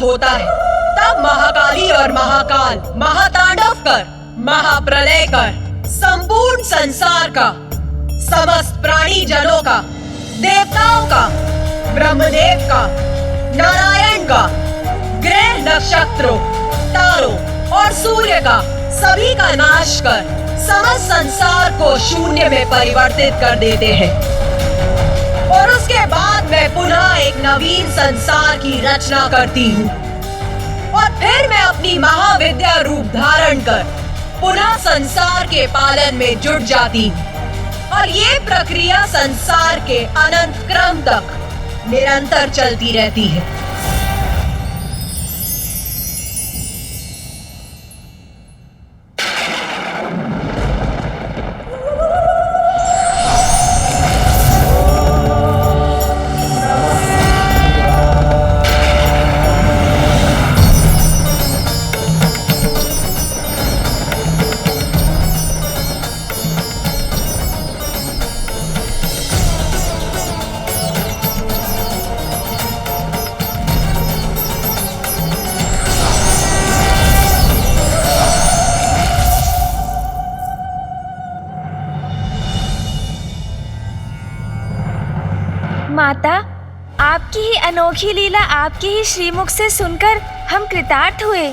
होता है तब महाकाली और महाकाल महातांडव कर, महाप्रलय कर, संपूर्ण संसार का, समस्त प्राणी जनों का, देवताओं का, ब्रह्मदेव का, नारायण का, ग्रह नक्षत्रों, तारों और सूर्य का, सभी का नाश कर समस्त संसार को शून्य में परिवर्तित कर देते हैं और उसके बाद मैं पुनः एक नवीन संसार की रचना करती हूँ और फिर मैं अपनी महाविद्या रूप धारण कर पुनः संसार के पालन में जुट जाती हूँ और ये प्रक्रिया संसार के अनंत क्रम तक निरंतर चलती रहती है। माता, आपकी ही अनोखी लीला आपके ही श्रीमुख से सुनकर हम कृतार्थ हुए।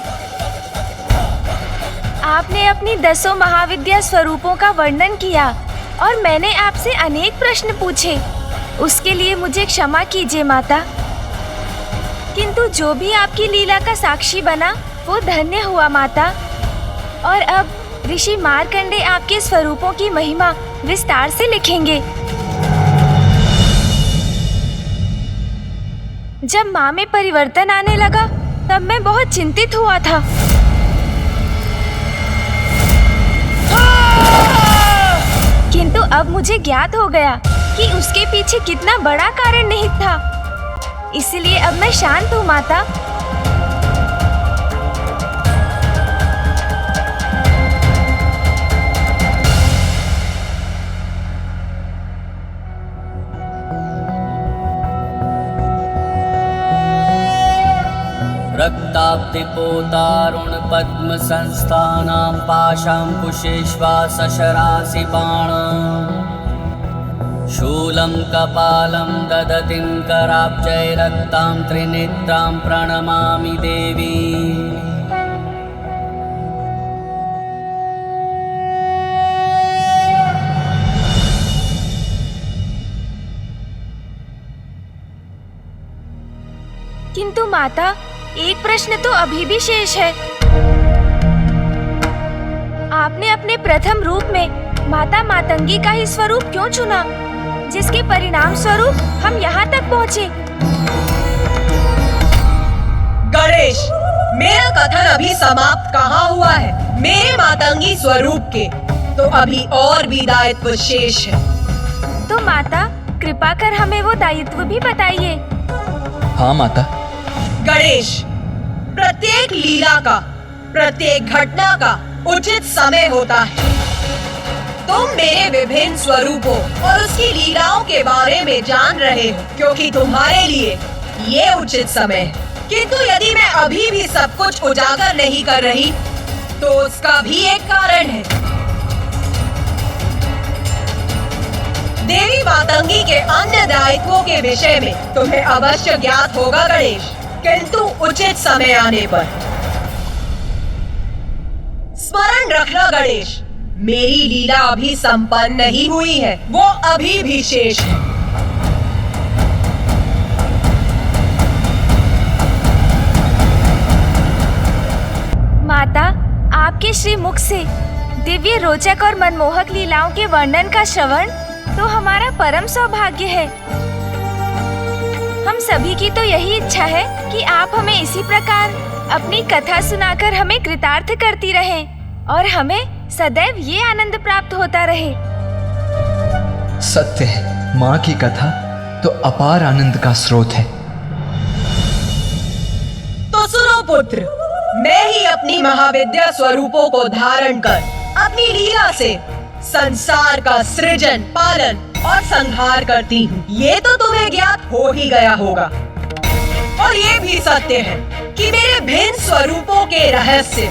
आपने अपनी 10 महाविद्या स्वरूपों का वर्णन किया और मैंने आपसे अनेक प्रश्न पूछे। उसके लिए मुझे क्षमा कीजिए माता। किंतु जो भी आपकी लीला का साक्षी बना वो धन्य हुआ माता। और अब ऋषि मार्कंडे आपके स्वरूपों की महिमा विस्तार से लिखेंगे। जब माँ में परिवर्तन आने लगा तब मैं बहुत चिंतित हुआ था। किंतु अब मुझे ज्ञात हो गया कि उसके पीछे कितना बड़ा कारण निहित था। इसलिए अब मैं शांत हूँ माता। रक्ताब्धिपोतारुण पद्म संस्थानां पाशांकुशेष्वा सशरासि बाण शूलं कपालं ददतिं कराब्जै रक्तां त्रिनेत्रां प्रणमामि देवी। किंतु माता, एक प्रश्न तो अभी भी शेष है। आपने अपने प्रथम रूप में माता मातंगी का ही स्वरूप क्यों चुना, जिसके परिणाम स्वरूप हम यहाँ तक पहुँचे? गणेश, मेरा कथन अभी समाप्त कहाँ हुआ है। मेरे मातंगी स्वरूप के तो अभी और भी दायित्व शेष है। तो माता, कृपा कर हमें वो दायित्व भी बताइए। हाँ माता। गणेश, प्रत्येक लीला का, प्रत्येक घटना का उचित समय होता है। तुम मेरे विभिन्न स्वरूपों और उसकी लीलाओं के बारे में जान रहे हो क्योंकि तुम्हारे लिए ये उचित समय है। किंतु यदि मैं अभी भी सब कुछ उजागर नहीं कर रही तो उसका भी एक कारण है। देवी मातंगी के अन्य दायित्वों के विषय में तुम्हें अवश्य ज्ञात होगा गणेश, किंतु उचित समय आने पर। स्मरण रखना गणेश, मेरी लीला अभी संपन्न नहीं हुई है, वो अभी भी शेष है। माता, आपके श्री मुख से दिव्य, रोचक और मनमोहक लीलाओं के वर्णन का श्रवण तो हमारा परम सौभाग्य है। हम सभी की तो यही इच्छा है कि आप हमें इसी प्रकार अपनी कथा सुनाकर हमें कृतार्थ करती रहें और हमें सदैव ये आनंद प्राप्त होता रहे। सत्य है, माँ की कथा तो अपार आनंद का स्रोत है। तो सुनो पुत्र, मैं ही अपनी महाविद्या स्वरूपों को धारण कर अपनी लीला से संसार का सृजन, पालन और संहार करती हूँ। ये तो तुम्हें ज्ञात हो ही गया होगा। और ये भी सत्य है कि मेरे भिन्न स्वरूपों के रहस्य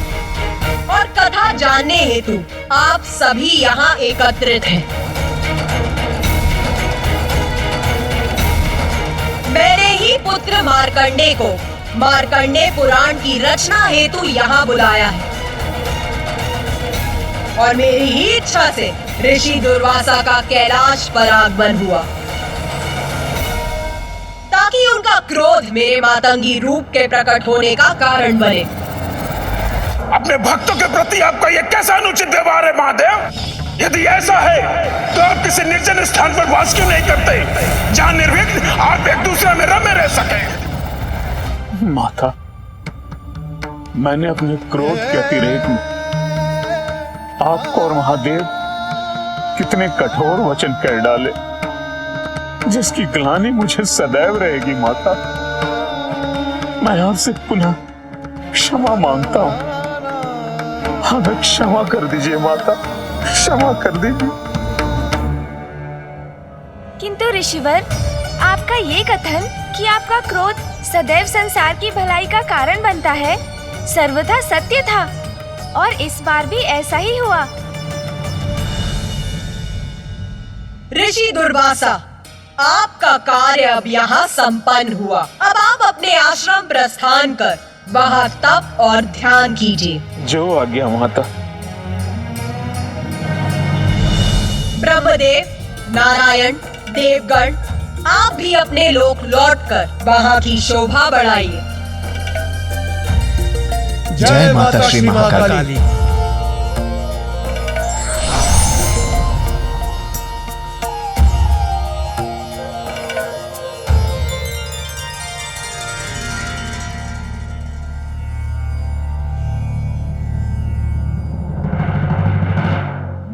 और कथा जानने हेतु आप सभी यहाँ एकत्रित हैं। मैंने ही पुत्र मार्कंडे को मार्कंडे पुराण की रचना हेतु यहाँ बुलाया है और मेरी ही इच्छा से ऋषि दुर्वासा का कैलाश पर आगमन हुआ। ताकि उनका क्रोध मेरे मातंगी रूप के प्रकट होने का कारण बने। अपने भक्तों के प्रति आपका यह कैसा अनुचित व्यवहार है महादेव? यदि ऐसा है तो आप किसी निर्जन स्थान पर वास क्यों नहीं करते, जहां निर्विघ्न आप एक दूसरे में रमे रह सके? माता, मैंने अपने क्रोध के अतिरेक में आपको और महादेव कितने कठोर वचन कह डाले, जिसकी ग्लानि मुझे सदैव रहेगी। माता, मैं आपसे पुनः क्षमा मांगता हूं। हमें क्षमा कर दीजिए माता, क्षमा कर दीजिए। किंतु ऋषिवर, आपका ये कथन कि आपका क्रोध सदैव संसार की भलाई का कारण बनता है सर्वथा सत्य था, और इस बार भी ऐसा ही हुआ। ऋषि दुर्वासा, आपका कार्य अब यहाँ संपन्न हुआ। अब आप अपने आश्रम प्रस्थान कर वहाँ तप और ध्यान कीजिए। जो आज्ञा माता। ब्रह्मदेव, नारायण, देवगण, आप भी अपने लोक लौटकर वहाँ की शोभा बढ़ाइए। जय माता श्री महाकाली।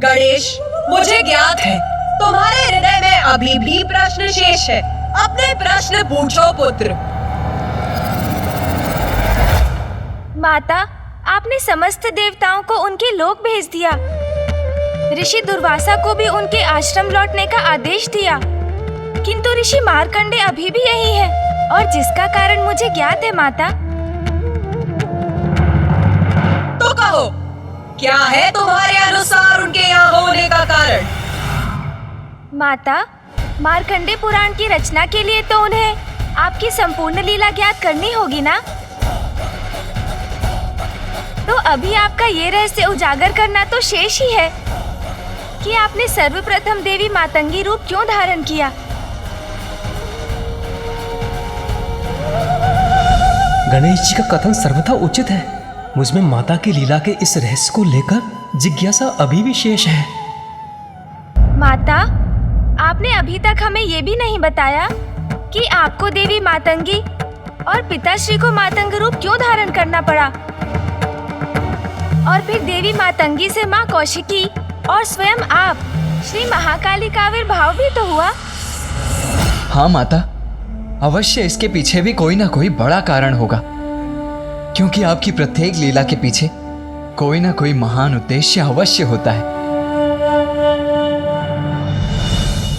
गणेश, मुझे ज्ञात है तुम्हारे हृदय में अभी भी प्रश्न शेष है। अपने प्रश्न पूछो पुत्र। माता, आपने समस्त देवताओं को उनके लोक भेज दिया। ऋषि दुर्वासा को भी उनके आश्रम लौटने का आदेश दिया, किंतु ऋषि मार्कंडे अभी भी यही है, और जिसका कारण मुझे ज्ञात है। माता, तो कहो, क्या है तुम्हारे अनुसार उनके यहाँ होने का कारण? माता, मार्कंडे पुराण की रचना के लिए तो उन्हें आपकी संपूर्ण लीला ज्ञात करनी होगी ना? तो अभी आपका ये रहस्य उजागर करना तो शेष ही है कि आपने सर्वप्रथम देवी मातंगी रूप क्यों धारण किया। गणेश जी का कथन सर्वथा उचित है। मुझमें माता की लीला के इस रहस्य को लेकर जिज्ञासा अभी भी शेष है। माता, आपने अभी तक हमें ये भी नहीं बताया कि आपको देवी मातंगी और पिताश्री को मातंग रूप क्यों धारण करना पड़ा, और फिर देवी मातंगी से माँ कौशिकी और स्वयं आप श्री महाकाली का आविर्भाव भी तो हुआ। हाँ माता, अवश्य इसके पीछे भी कोई ना कोई बड़ा कारण होगा, क्योंकि आपकी प्रत्येक लीला के पीछे कोई ना कोई महान उद्देश्य अवश्य होता है।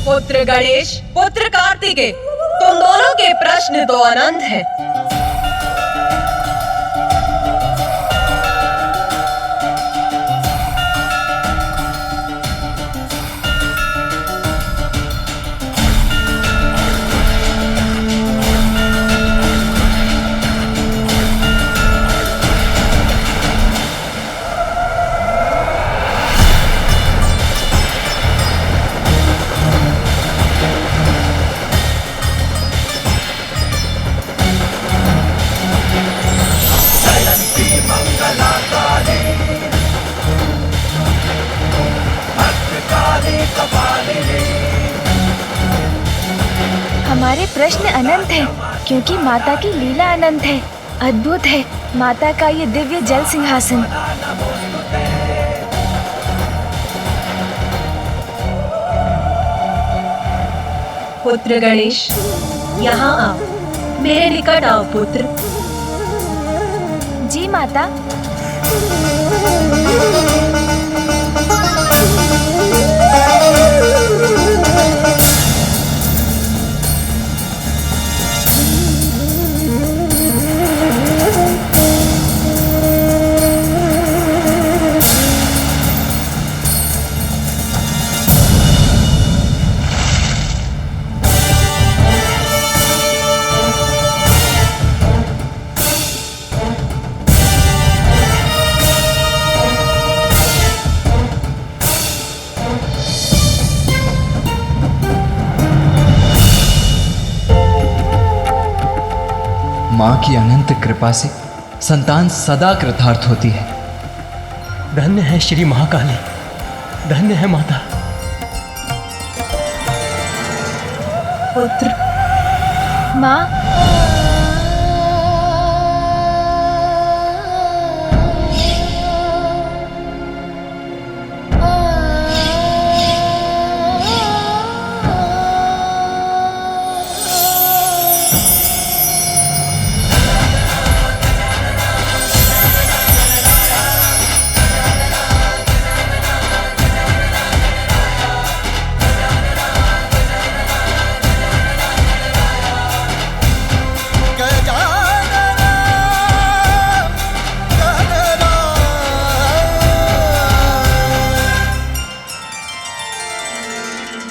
पुत्र गणेश, पुत्र कार्तिकेय, तुम दोनों के प्रश्न तो अनंत हैं। हमारे प्रश्न अनंत हैं, क्योंकि माता की लीला अनंत है। अद्भुत है माता का ये दिव्य जल सिंहासन। पुत्र गणेश, यहाँ आओ, मेरे निकट आओ पुत्र। जी माता। माँ की अनंत कृपा से संतान सदा कृतार्थ होती है। धन्य है श्री महाकाली, धन्य है माता। पुत्र, माँ,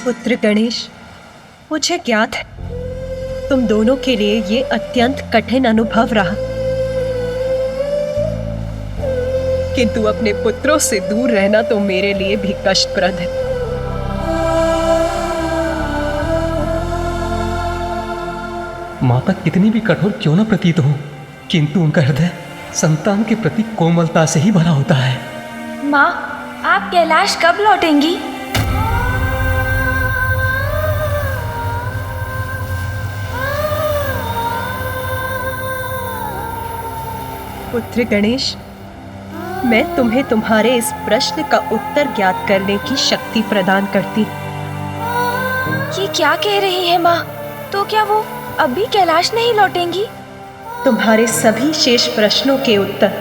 पुत्र गणेश, मुझे ज्ञात है तुम दोनों के लिए ये अत्यंत कठिन अनुभव रहा, किंतु अपने पुत्रों से दूर रहना तो मेरे लिए भी कष्टप्रद है। माता कितनी भी कठोर क्यों न प्रतीत हो, किंतु उनका हृदय संतान के प्रति कोमलता से ही भरा होता है। माँ, आप कैलाश कब लौटेंगी? पुत्र गणेश, मैं तुम्हें तुम्हारे इस प्रश्न का उत्तर ज्ञात करने की शक्ति प्रदान करती। ये क्या कह रही है माँ? तो क्या वो अभी कैलाश नहीं लौटेंगी? तुम्हारे सभी शेष प्रश्नों के उत्तर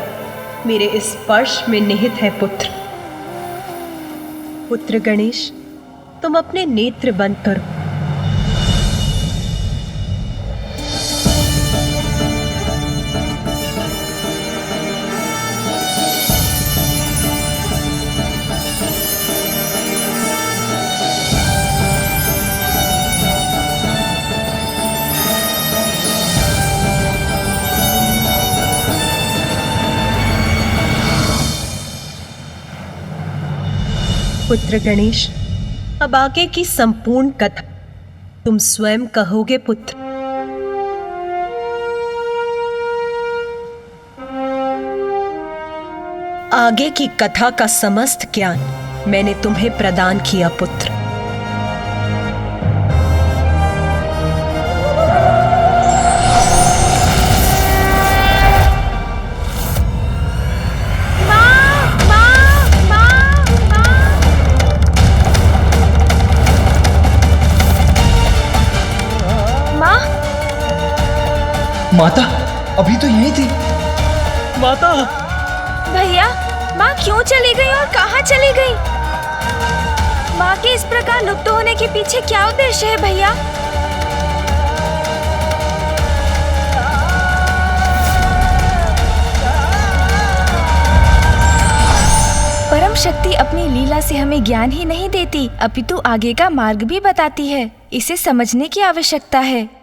मेरे इस स्पर्श में निहित है पुत्र। पुत्र गणेश, तुम अपने नेत्र बंद करो। पुत्र गणेश, अब आगे की संपूर्ण कथा तुम स्वयं कहोगे पुत्र। आगे की कथा का समस्त ज्ञान मैंने तुम्हें प्रदान किया पुत्र। माता अभी तो यहीं थी। माता! भैया, माँ क्यों चली गई और कहाँ चली गई? माँ के इस प्रकार लुप्त होने के पीछे क्या उद्देश्य है भैया? परम शक्ति अपनी लीला से हमें ज्ञान ही नहीं देती, अपितु आगे का मार्ग भी बताती है। इसे समझने की आवश्यकता है।